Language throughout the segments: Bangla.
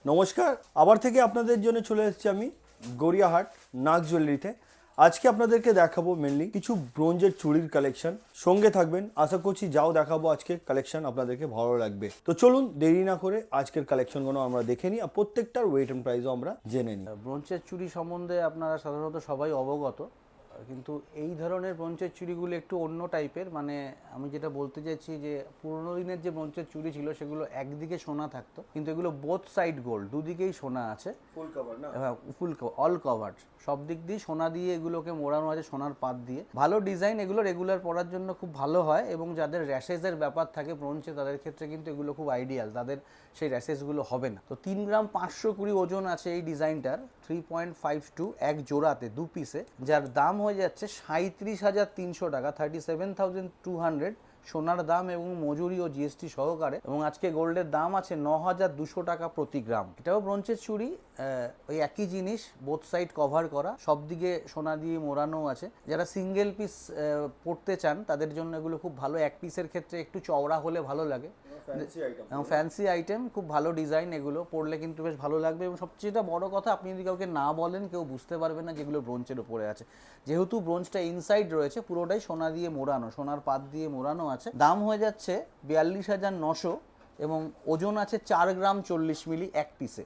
নমস্কার, আবার থেকে আপনাদের জন্য চলে এসেছি আমি গড়িয়াহাট নাগ জুয়েলারিতে। আজকে আপনাদেরকে দেখাবো মেনলি কিছু ব্রোঞ্জের চুড়ির কালেকশন। সঙ্গে থাকবেন, আশা করছি যাও দেখাবো আজকে কালেকশন আপনাদেরকে ভালো লাগবে। তো চলুন দেরি না করে আজকের কালেকশনগুলো আমরা দেখে নিই, আর প্রত্যেকটার ওয়েট অ্যান্ড প্রাইসও আমরা জেনে নিই। ব্রোঞ্চের চুড়ি সম্বন্ধে আপনারা সাধারণত সবাই অবগত, কিন্তু এই ধরনের ব্রোঞ্চের চুড়িগুলো একটু অন্য টাইপের। মানে আমি যেটা বলতে চাইছি যে পুরোনো দিনের যে ব্রোঞ্চের চুড়ি ছিল সেগুলো একদিকে সোনা থাকতো, কিন্তু এগুলো বোথ সাইড গোল্ড, দুদিকেই সোনা আছে। ফুল কভার না? হ্যাঁ, ফুল অল কভার, সব দিক দিয়ে সোনা দিয়ে এগুলোকে মোড়ানো আছে, সোনার পাত দিয়ে। ভালো ডিজাইন, এগুলো রেগুলার পরার জন্য খুব ভালো হয়, এবং যাদের র্যাশেসের ব্যাপার থাকে ব্রোঞ্চে তাদের ক্ষেত্রে কিন্তু এগুলো খুব আইডিয়াল, তাদের সেই র্যাশেসগুলো হবে না। তো 3 গ্রাম 520 ওজন আছে এই ডিজাইনটার, 3.52 এক জোড়াতে 2 পিসে, যার দাম হয়ে যাচ্ছে 37,300 টাকা, 37,200 সোনার দাম এবং মজুরি ও জিএসটি সহকারে। এবং আজকে গোল্ডের দাম আছে 9,200 টাকা প্রতি গ্রাম। এটাও ব্রোঞ্চের চুড়ি, ওই একই জিনিস, বোথ সাইড কভার করা, সব দিকে সোনা দিয়ে মোড়ানো আছে। যারা সিঙ্গেল পিস পড়তে চান তাদের জন্য এগুলো খুব ভালো। এক পিসের ক্ষেত্রে একটু চওড়া হলে ভালো লাগে, ফ্যান্সি আইটেম, খুব ভালো ডিজাইন, এগুলো পরলে কিন্তু বেশ ভালো লাগবে। এবং সবচেয়ে বড় কথা, আপনি যদি কাউকে না বলেন কেউ বুঝতে পারবে না যেগুলো ব্রোঞ্চের উপরে আছে, যেহেতু ব্রোঞ্জটা ইনসাইড রয়েছে, পুরোটাই সোনা দিয়ে মোড়ানো, সোনার পাত দিয়ে মোড়ানো আছে। দাম হয়ে যাচ্ছে 42,900 এবং ওজন আছে 4 গ্রাম 40 মিলি এক পিসে।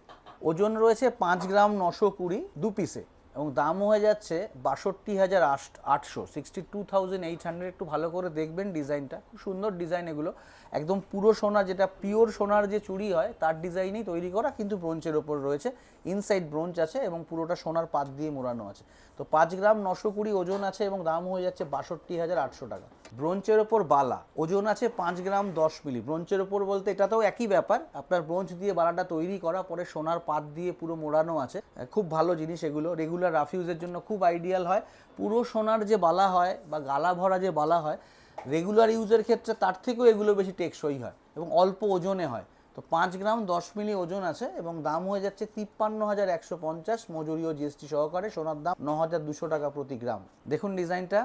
ওজন রয়েছে 5 গ্রাম 920 2 পিসে, এবং দাম হয়ে যাচ্ছে 62,800, 62,800। একটু ভালো করে দেখবেন ডিজাইনটা, খুব সুন্দর ডিজাইন এগুলো, একদম পুরো সোনা, যেটা পিওর সোনার যে চুড়ি হয় তার ডিজাইনেই তৈরি করা, কিন্তু ব্রোঞ্চের ওপর রয়েছে, ইনসাইড ব্রোঞ্চ আছে এবং পুরোটা সোনার পাত দিয়ে মোড়ানো আছে। তো 5 গ্রাম 920 ওজন আছে এবং দাম হয়ে যাচ্ছে 62,800 টাকা। ব্রোঞ্চের ওপর বালা, ওজন আছে 5 গ্রাম 10 মিলি। ব্রোঞ্চের ওপর বলতে এটাতেও একই ব্যাপার, আপনার ব্রোঞ্চ দিয়ে বালাটা তৈরি করা, পরে সোনার পাত দিয়ে পুরো মোড়ানো আছে। খুব ভালো জিনিস এগুলো, রেগুলার রাফিউজের জন্য খুব আইডিয়াল হয়। পুরো সোনার যে বালা হয় বা গালা ভরা যে বালা হয়, রেগুলার ইউজের ক্ষেত্রে তার থেকেও এগুলো বেশি টেকসই হয় এবং অল্প ওজনে হয়। তো 5 গ্রাম 10 মিলি ওজন আছে এবং দাম হয়ে যাচ্ছে 53,150, মজুরি ও জিএসটি সহকারে। সোনার দাম 9,200 টাকা প্রতি গ্রাম। দেখুন ডিজাইনটা,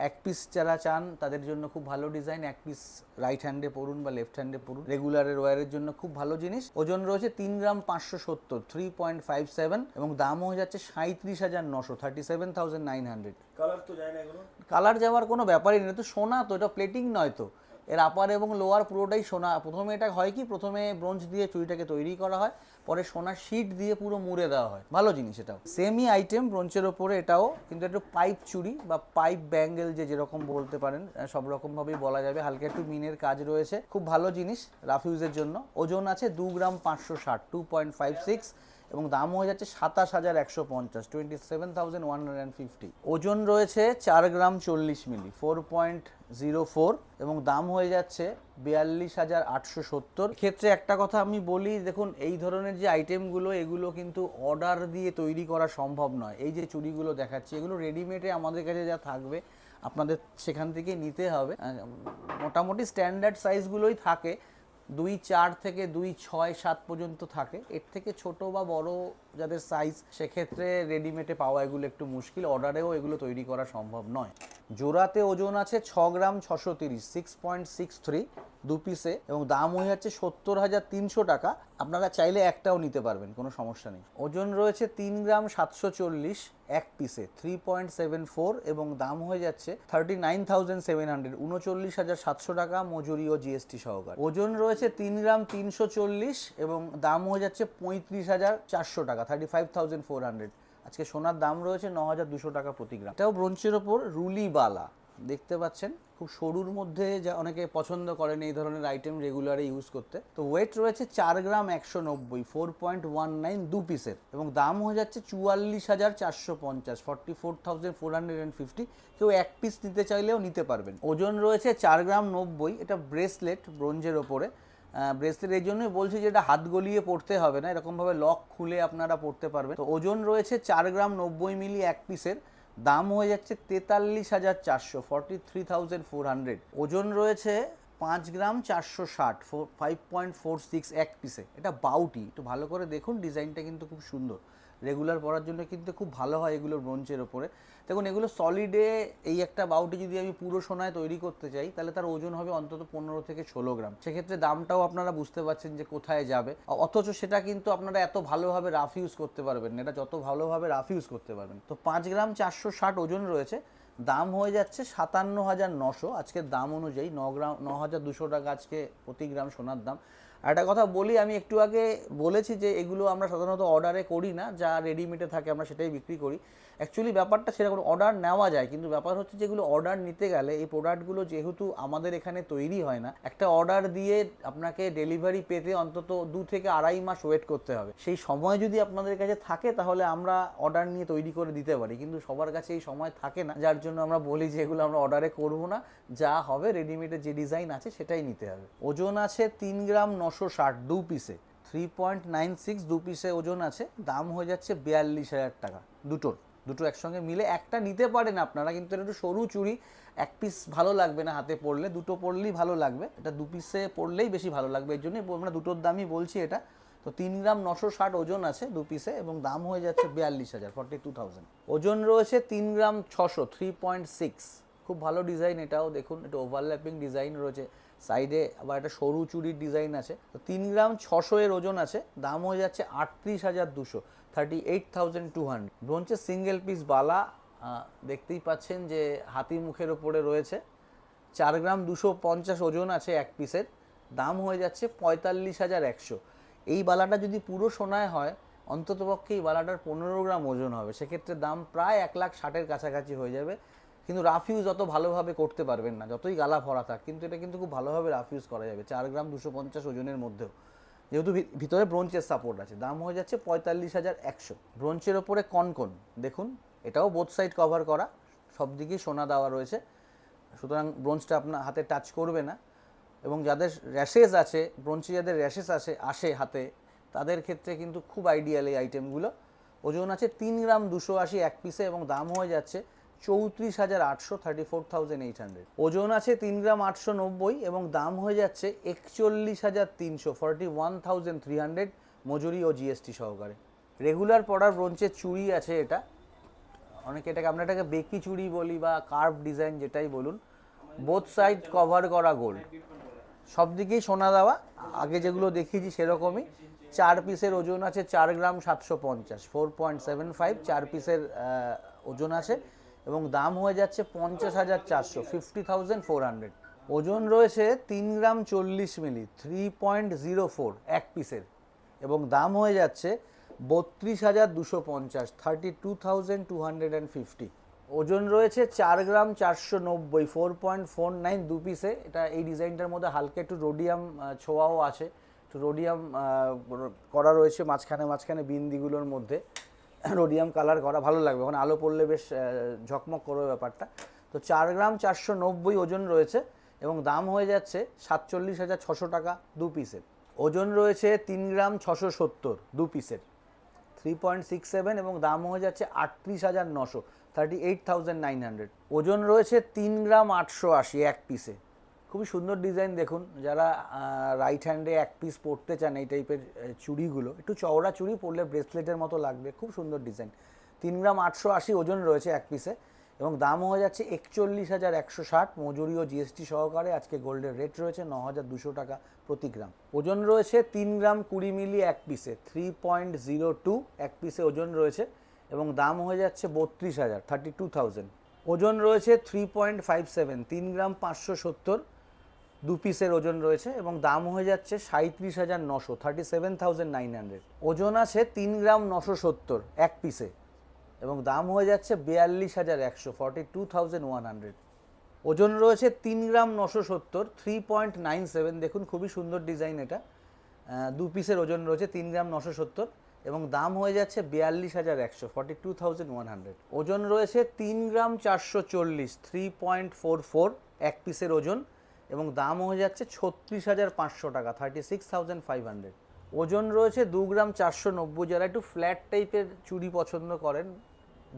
এক পিস যারা চান তাদের জন্য খুব ভালো ডিজাইন, এক পিস রাইট হ্যান্ডে পড়ুন বা লেফট হ্যান্ডে পড়ুন, রেগুলারের ওয়ারের জন্য খুব ভালো জিনিস। ওজন রয়েছে 3 গ্রাম 570, 3.57 এবং দাম হয়ে যাচ্ছে 37,900, 37,900। কালার তো যায় না এগুলো? কালার যাওয়ার কোনো ব্যাপারই নেই, তো সোনা তো, এটা প্লেটিং নয় তো, এর আপার এবং লোয়ার পুরোটাই সোনা। প্রথমে এটা হয় কি, প্রথমে ব্রোঞ্জ দিয়ে চুড়িটাকে তৈরি করা হয়, পরে সোনার শিট দিয়ে পুরো মুড়ে দেওয়া হয়। ভালো জিনিস, এটাও সেমই আইটেম ব্রোঞ্চের ওপরে, এটাও কিন্তু একটু পাইপ চুড়ি বা পাইপ ব্যাঙ্গেল, যে যেরকম বলতে পারেন, সব রকমভাবেই বলা যাবে। হালকা একটু মিনের কাজ রয়েছে, খুব ভালো জিনিস রাফিউজের জন্য। ওজন আছে 2 গ্রাম 560, 2.56 এবং দাম হয়ে যাচ্ছে 27,150, 27,150। ওজন রয়েছে 4 গ্রাম 40 মিলি, 4.04 এবং দাম হয়ে যাচ্ছে 42,870। ক্ষেত্রে একটা কথা আমি বলি, দেখুন এই ধরনের যে আইটেমগুলো, এগুলো কিন্তু অর্ডার দিয়ে তৈরি করা সম্ভব নয়। এই যে চুড়িগুলো দেখাচ্ছি, এগুলো রেডিমেডে আমাদের কাছে যা থাকবে আপনাদের সেখান থেকে নিতে হবে। মোটামুটি স্ট্যান্ডার্ড সাইজগুলোই থাকে, 2.4 থেকে 2.6-7 পর্যন্ত থাকে। এর থেকে ছোট বা বড় যাদের সাইজ, সেক্ষেত্রে রেডিমেডে পাওয়া এগুলো একটু মুশকিল, অর্ডারেও এগুলো তৈরি করা সম্ভব নয়। জোড়াতে ওজন আছে 6 গ্রাম 630, 6.63 2 পিসে এবং দাম হয়ে যাচ্ছে 70,300 টাকা। আপনারা চাইলে একটাও নিতে পারবেন, কোনো সমস্যা নেই। ওজন রয়েছে 3 গ্রাম 740 এক পিসে, 3.74 এবং দাম হয়ে যাচ্ছে 39,700, 39,700 টাকা, মজুরি ও জিএসটি সহকারে। ওজন রয়েছে 3 গ্রাম 340 এবং দাম হয়ে যাচ্ছে 35,400 টাকা, 35,400। আজকে সোনার দাম রয়েছে 9,200 টাকা প্রতি গ্রাম। এটাও ব্রোঞ্চের ওপর রুলি বালা, দেখতে পাচ্ছেন, খুব সরুর মধ্যে, যা অনেকে পছন্দ করেন এই ধরনের আইটেম রেগুলারে ইউজ করতে। তো ওয়েট রয়েছে 4 গ্রাম 190, 4.19 2 পিসের এবং দাম হয়ে যাচ্ছে 44,450, 44,450। কেউ এক পিস নিতে চাইলেও নিতে পারবেন। ওজন রয়েছে 4 গ্রাম 90, এটা ব্রেসলেট ব্রোঞ্জের ওপরে। ব্রেসলেট এই জন্যই বলছি যে এটা হাত গলিয়ে পড়তে হবে না, এরকমভাবে লক খুলে আপনারা পড়তে পারবেন। তো ওজন রয়েছে 4 গ্রাম 90 মিলি এক পিসের, দাম হয়ে যাচ্ছে 43,400, 43,400। ওজন রয়েছে 5 গ্রাম 460 5.46 এক পিসে, এটা বাউটি, একটু ভালো করে দেখুন, ডিজাইনটা কিন্তু খুব সুন্দর, রেগুলার পরার জন্য কিন্তু খুব ভালো হয় এগুলো ব্রোঞ্জের ওপরে। দেখুন এগুলো সলিডে, এই একটা বাউটি যদি আমি পুরো সোনায় তৈরি করতে চাই তাহলে তার ওজন হবে অন্তত 15 থেকে 16 গ্রাম। সেক্ষেত্রে দামটাও আপনারা বুঝতে পারছেন যে কোথায় যাবে, অথচ সেটা কিন্তু আপনারা এত ভালোভাবে রাফ ইউজ করতে পারবেন না, এটা যত ভালোভাবে রাফ ইউজ করতে পারবেন। তো 5 গ্রাম 460 ওজন রয়েছে, দাম হয়ে যাচ্ছে 57,900 আজকের দাম অনুযায়ী, 9,200 টাকা আজকে প্রতি গ্রাম সোনার দাম। আর একটা কথা বলি, আমি একটু আগে বলেছি যে এগুলো আমরা সাধারণত অর্ডারে করি না, যা রেডিমেডে থাকে আমরা সেটাই বিক্রি করি। অ্যাকচুয়ালি ব্যাপারটা সেরকম, অর্ডার নেওয়া যায়, কিন্তু ব্যাপার হচ্ছে যেগুলো অর্ডার নিতে গেলে এই প্রোডাক্টগুলো যেহেতু আমাদের এখানে তৈরি হয় না, একটা অর্ডার দিয়ে আপনাকে ডেলিভারি পেতে অন্তত 2 থেকে 2.5 মাস ওয়েট করতে হবে। সেই সময় যদি আপনাদের কাছে থাকে তাহলে আমরা অর্ডার নিয়ে তৈরি করে দিতে পারি, কিন্তু সবার কাছে এই সময় থাকে না, যার জন্য আমরা বলি যে এগুলো আমরা অর্ডারে করবো না, যা হবে রেডিমেডের যে ডিজাইন আছে সেটাই নিতে হবে। ওজন আছে 3 গ্রাম 960 দু পিসে, 3.96 দু পিসে ওজন আছে, দাম হয়ে যাচ্ছে 42,000 টাকা দুটো একসঙ্গে মিলে। একটা নিতে পারেন আপনারা, কিন্তু এটা একটু সরু চুড়ি, এক পিস ভালো লাগবে না হাতে পরলে, দুটো পরলেই ভালো লাগবে, এটা 2 পিসে পরলেই বেশি ভালো লাগবে, এর জন্যই আমরা দুটোর দামই বলছি এটা। তো 3 গ্রাম 960 ওজন আছে 2 পিসে, এবং দাম হয়ে যাচ্ছে 42,000 42,000। ওজন রয়েছে 3 গ্রাম 600 3.6, খুব ভালো ডিজাইন এটাও, দেখুন এটা ওভারল্যাপিং ডিজাইন রয়েছে, সাইডে আবার একটা সরু চুরির ডিজাইন আছে। তো 3 গ্রাম 600 এর ওজন আছে, দাম হয়ে যাচ্ছে 38,200 38,200। ব্রোঞ্জের সিঙ্গেল পিস বালা, দেখতেই পাচ্ছেন যে হাতি মুখের ওপরে রয়েছে, 4 গ্রাম 250 ওজন আছে এক পিসের, দাম হয়ে যাচ্ছে 45,100। এই বালাটা যদি পুরো সোনায় হয় অন্ততপক্ষে এই বালাটার 15 গ্রাম ওজন হবে, সেক্ষেত্রে দাম প্রায় 1,60,000-এর কাছাকাছি হয়ে যাবে। কিন্তু রাফ ইউজ অত ভালোভাবে করতে পারবেন না, যতই গালা ভরা থাক, কিন্তু এটা কিন্তু খুব ভালোভাবে রাফ ইউজ করা যাবে 4 গ্রাম 250 ওজনের মধ্যেও, যেহেতু ভিতরে ব্রোঞ্চের সাপোর্ট আছে। দাম হয়ে যাচ্ছে 45,100। ব্রোঞ্চের ওপরে কনকন দেখুন, এটাও বোথ সাইড কভার করা, সব দিকেই সোনা দেওয়া রয়েছে, সুতরাং ব্রোঞ্জটা আপনার হাতে টাচ করবে না। এবং যাদের র্যাশেস আছে, ব্রোঞ্চে যাদের র্যাশেস আসে হাতে, তাদের ক্ষেত্রে কিন্তু খুব আইডিয়াল এই আইটেমগুলো। ওজন আছে 3 গ্রাম 280 এক পিসে, এবং দাম হয়ে যাচ্ছে 34,800 34,800। ওজন আছে 3 গ্রাম 890, এবং দাম হয়ে যাচ্ছে 41,300 41,300 মজুরি ও জিএসটি সহকারে। রেগুলার পরার ব্রোঞ্চের চুড়ি আছে এটা, অনেকে আমরা এটাকে বেকি চুড়ি বলি বা কার্ভ ডিজাইন যেটাই বলুন, বোথ সাইড কভার করা গোল্ড, সব দিকেই সোনা দেওয়া, আগে যেগুলো দেখিয়েছি সেরকমই। 4 পিসের ওজন আছে 4 গ্রাম 750 4.75, 4 পিসের ওজন আছে, এবং দাম হয়ে যাচ্ছে 50,400 50,400। ওজন রয়েছে 3 গ্রাম 40 মিলি 3.04 এক পিসের, এবং দাম হয়ে যাচ্ছে 32,250 32,250। ওজন রয়েছে 4 গ্রাম 490 4.49 দু পিসে। এটা এই ডিজাইনটার মধ্যে হালকা একটু রোডিয়াম ছোঁয়াও আছে, একটু রোডিয়াম করা রয়েছে মাঝখানে বিন্দিগুলোর মধ্যে রোডিয়াম কালার করা, ভালো লাগবে, ওখানে আলো পড়লে বেশ ঝকমক করবে ব্যাপারটা। তো 4 গ্রাম 490 ওজন রয়েছে, এবং দাম হয়ে যাচ্ছে 47,600 টাকা দু পিসের। ওজন রয়েছে 3 গ্রাম 670 দু পিসের 3.67, এবং দাম হয়ে যাচ্ছে 38,900 38,900। ওজন রয়েছে 3 গ্রাম 880 এক পিসে, খুবই সুন্দর ডিজাইন দেখুন। যারা রাইট হ্যান্ডে এক পিস পরতে চান এই টাইপের চুড়িগুলো, একটু চওড়া চুড়ি পরলে ব্রেসলেটের মতো লাগবে, খুব সুন্দর ডিজাইন। 3 গ্রাম 880 ওজন রয়েছে এক পিসে, এবং দাম হয়ে যাচ্ছে 41,160 মজুরি ও জিএসটি সহকারে। আজকে গোল্ডের রেট রয়েছে 9,200 টাকা প্রতি গ্রাম। ওজন রয়েছে 3 গ্রাম 20 মিলি এক পিসে 3.02 এক পিসে ওজন রয়েছে, এবং দাম হয়ে যাচ্ছে 32,000 32,000। ওজন রয়েছে 3.57 3 গ্রাম 570 দু পিসের ওজন রয়েছে, এবং দাম হয়ে যাচ্ছে 37,900 37,900। ওজন আছে 3 গ্রাম 970 এক পিসে, এবং দাম হয়ে যাচ্ছে 42,100 42,100। ওজন রয়েছে 3 গ্রাম 970 3.97, দেখুন খুবই সুন্দর ডিজাইন এটা, দু পিসের ওজন রয়েছে 3 গ্রাম 970, এবং দাম হয়ে যাচ্ছে 42,100 42,100। ওজন রয়েছে 3 গ্রাম 440 3.44 এক পিসের ওজন, এবং দাম হয়ে যাচ্ছে 36,500 টাকা 36,500। ওজন রয়েছে 2 গ্রাম 490, যারা একটু ফ্ল্যাট টাইপের চুড়ি পছন্দ করেন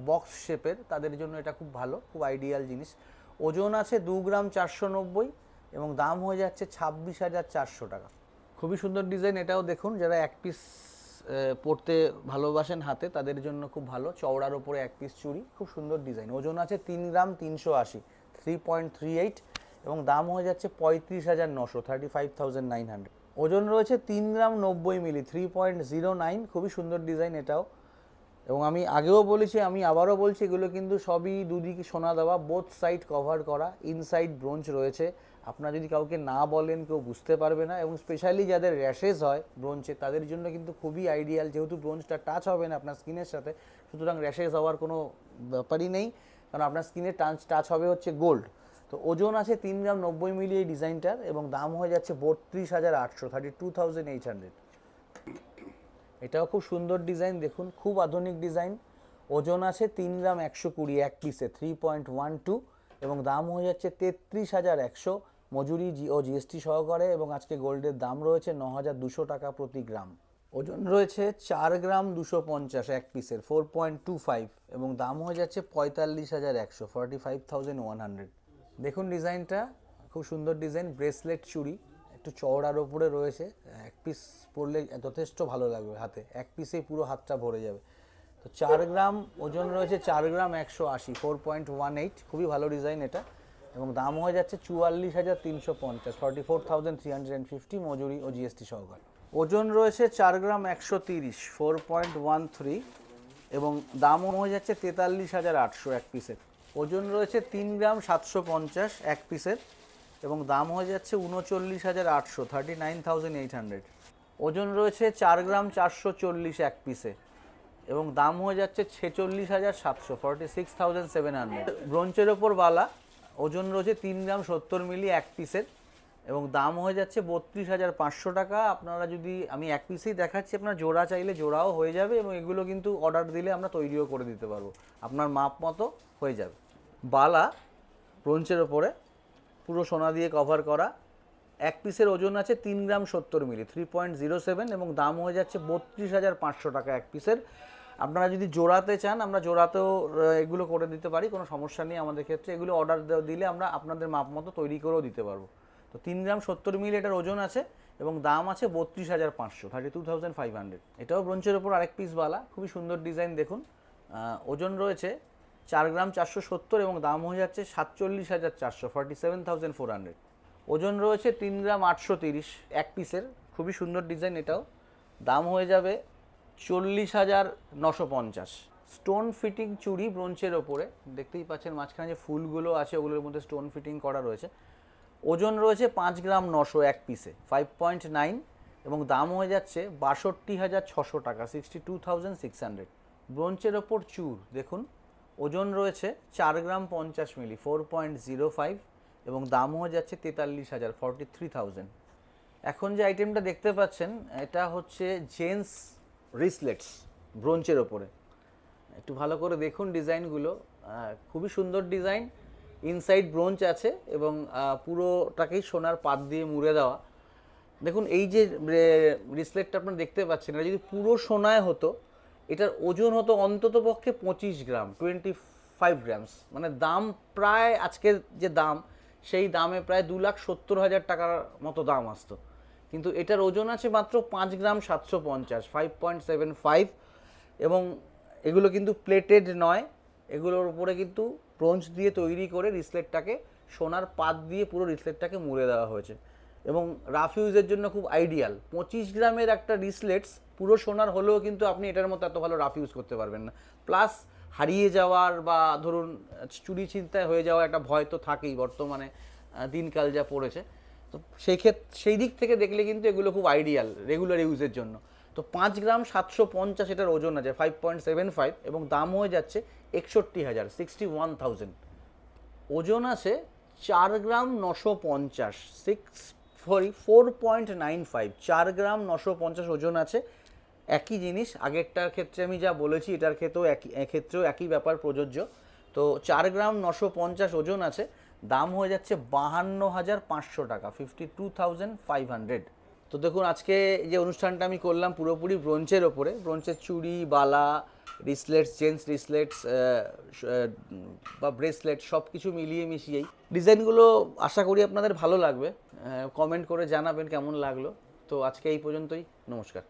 বক্স শেপের, তাদের জন্য এটা খুব ভালো, খুব আইডিয়াল জিনিস। ওজন আছে 2 গ্রাম 490, এবং দাম হয়ে যাচ্ছে 26,400 টাকা। খুবই সুন্দর ডিজাইন, এটাও দেখুন। যারা এক পিস পরতে ভালোবাসেন হাতে, তাদের জন্য খুব ভালো। চওড়ার ওপরে এক পিস চুড়ি, খুব সুন্দর ডিজাইন। ওজন আছে 3 গ্রাম 380, 3.38, এবং দাম হয়ে যাচ্ছে 35,900, 35,900। ওজন রয়েছে 3 গ্রাম 90 মিলি, 3.09। খুবই সুন্দর ডিজাইন এটাও। এবং আমি আগেও বলেছি, আমি আবারও বলছি, এগুলো কিন্তু সবই দুদিকে সোনা দেওয়া, বোথ সাইড কভার করা, ইনসাইড ব্রোঞ্জ রয়েছে। আপনারা যদি কাউকে না বলেন, কেউ বুঝতে পারবে না। এবং স্পেশালি যাদের র্যাশেস হয় ব্রোঞ্জে, তাদের জন্য কিন্তু খুবই আইডিয়াল, যেহেতু ব্রোঞ্জটা টাচ হবে না আপনার স্কিনের সাথে, সুতরাং র্যাশেস হওয়ার কোনো ব্যাপারই নেই, কারণ আপনার স্কিনে টাচ হবে হচ্ছে গোল্ড। তো ওজন আছে 3 গ্রাম 90 মিলি এই ডিজাইনটার, এবং দাম হয়ে যাচ্ছে 32,800, 32,800। এটাও খুব সুন্দর ডিজাইন, দেখুন, খুব আধুনিক ডিজাইন। ওজন আছে 3 গ্রাম 120 এক পিসে, 3.12, এবং দাম হয়ে যাচ্ছে 33,100 মজুরি ও জিএসটি সহকারে। এবং আজকে গোল্ডের দাম রয়েছে 9,200 টাকা প্রতি গ্রাম। ওজন রয়েছে 4 গ্রাম 250 এক পিসের, 4.25, এবং দাম হয়ে যাচ্ছে 45,100, 45,100। দেখুন ডিজাইনটা, খুব সুন্দর ডিজাইন। ব্রেসলেট চুড়ি, একটু চওড়ার ওপরে রয়েছে, এক পিস পরলে যথেষ্ট ভালো লাগবে হাতে, এক পিসেই পুরো হাতটা ভরে যাবে। তো 4 গ্রাম ওজন রয়েছে, 4 গ্রাম 180, 4.18, খুবই ভালো ডিজাইন এটা, এবং দাম হয়ে যাচ্ছে 44,350, 44,350 মজুরি ও জিএসটি সহকারে। ওজন রয়েছে 4 গ্রাম 130, 4.13, এবং দামও হয়ে যাচ্ছে 43,800 এক পিসের। ওজন রয়েছে 3 গ্রাম 750 এক পিসের, এবং দাম হয়ে যাচ্ছে 39,800, 39,800। ওজন রয়েছে 4 গ্রাম 440 এক পিসে, এবং দাম হয়ে যাচ্ছে 46,700, 46,700। ব্রোঞ্জের ওপর বালা, ওজন রয়েছে 3 গ্রাম 70 মিলি এক পিসের, এবং দাম হয়ে যাচ্ছে 32,500 টাকা। আপনারা যদি, আমি এক পিসেই দেখাচ্ছি, আপনার জোড়া চাইলে জোড়াও হয়ে যাবে, এবং এগুলো কিন্তু অর্ডার দিলে আমরা তৈরিও করে দিতে পারবো, আপনার মাপ মতো হয়ে যাবে। বালা ব্রোঞ্জের ওপরে পুরো সোনা দিয়ে কভার করা, এক পিসের ওজন আছে 3 গ্রাম 70 মিলি, 3.07, এবং দাম হয়ে যাচ্ছে 32,500 টাকা এক পিসের। আপনারা যদি জোড়াতে চান, আমরা জোড়াতেও এগুলো করে দিতে পারি, কোনো সমস্যা নেই আমাদের ক্ষেত্রে। এগুলো অর্ডার দিলে আমরা আপনাদের মাপ মতো তৈরি করেও দিতে পারবো। তো 3 গ্রাম 70 মিলি এটার ওজন আছে, এবং দাম আছে 32,500, 32,500। এটাও ব্রোঞ্জের ওপর আরেক পিস বালা, খুবই সুন্দর ডিজাইন, দেখুন। ওজন রয়েছে 4 গ্রাম 470, এবং দাম হয়ে যাচ্ছে 47,400, 47,400। ওজন রয়েছে 3 গ্রাম 830 এক পিসের, খুবই সুন্দর ডিজাইন এটাও। দাম হয়ে যাবে 40,950। স্টোন ফিটিং চুড়ি ব্রোঞ্জের ওপরে, দেখতেই পাচ্ছেন মাঝখানে যে ফুলগুলো আছে ওগুলোর মধ্যে স্টোন ফিটিং করা রয়েছে। ওজন রয়েছে 5 গ্রাম 900 এক পিসে, 5.9, এবং দাম হয়ে যাচ্ছে 62,600 টাকা, 62,600। ব্রোঞ্জের ওপর চূড়, দেখুন, ওজন রয়েছে 4 গ্রাম 50 মিলি, 4.05, এবং দাম হয়ে যাচ্ছে 43,000, 43,000। এখন যে আইটেমটা দেখতে পাচ্ছেন, এটা হচ্ছে জেন্টস রিসলেটস ব্রোঞ্জের ওপরে। একটু ভালো করে দেখুন ডিজাইনগুলো, খুবই সুন্দর ডিজাইন। ইনসাইড ব্রোঞ্জ আছে, এবং পুরোটাকেই সোনার পাত দিয়ে মুড়ে দেওয়া। দেখুন, এই যে রিসলেটটা আপনারা দেখতে পাচ্ছেন, এটা যদি পুরো সোনায় হতো, এটার ওজন হতো অন্তত পক্ষে 25 গ্রাম, 25 গ্রামস, মানে দাম প্রায়, আজকের যে দাম সেই দামে প্রায় 2,70,000 টাকার মতো দাম আসতো। কিন্তু এটার ওজন আছে মাত্র 5 গ্রাম 750, 5.75, এবং এগুলো কিন্তু প্লেটেড নয়, এগুলোর উপরে কিন্তু ব্রোঞ্জ দিয়ে তৈরি করে রিসলেটটাকে সোনার পাত দিয়ে পুরো রিসলেটটাকে মুড়ে দেওয়া হয়েছে, এবং রাফ ইউজের জন্য খুব আইডিয়াল। 25 গ্রামের একটা রিসলেটস পুরো সোনার হলেও কিন্তু আপনি এটার মতো এত ভালো রাফ ইউজ করতে পারবেন না। প্লাস হারিয়ে যাওয়ার বা ধরুন চুরি ছিনতাই হয়ে যাওয়ার একটা ভয় তো থাকেই বর্তমানে, দিনকাল যা পড়েছে। তো সেই দিক থেকে দেখলে কিন্তু এগুলো খুব আইডিয়াল রেগুলার ইউজের জন্য। তো 5 গ্রাম 750 এটার ওজন আছে, 5.75, এবং দাম হয়ে যাচ্ছে 61,000, 61,000। ওজন আছে 4 গ্রাম 950, 4.95, 4 গ্রাম 950 ওজন আছে। একই জিনিস আগেরটার ক্ষেত্রে আমি যা বলেছি, এটার ক্ষেত্রেও একই ব্যাপার প্রযোজ্য। তো 4 গ্রাম 950 ওজন আছে, দাম হয়ে যাচ্ছে 52,500 টাকা, 52,500। তো দেখুন আজকে যে অনুষ্ঠানটা আমি করলাম পুরোপুরি ব্রোঞ্চের ওপরে, ব্রোঞ্চের চুড়ি, বালা, রিসলেটস, জেন্টস রিসলেটস বা ব্রেসলেট সব কিছু মিলিয়ে মিশিয়েই ডিজাইনগুলো আশা করি আপনাদের ভালো লাগবে। কমেন্ট করে জানাবেন কেমন লাগলো। তো আজকে এই পর্যন্তই, নমস্কার।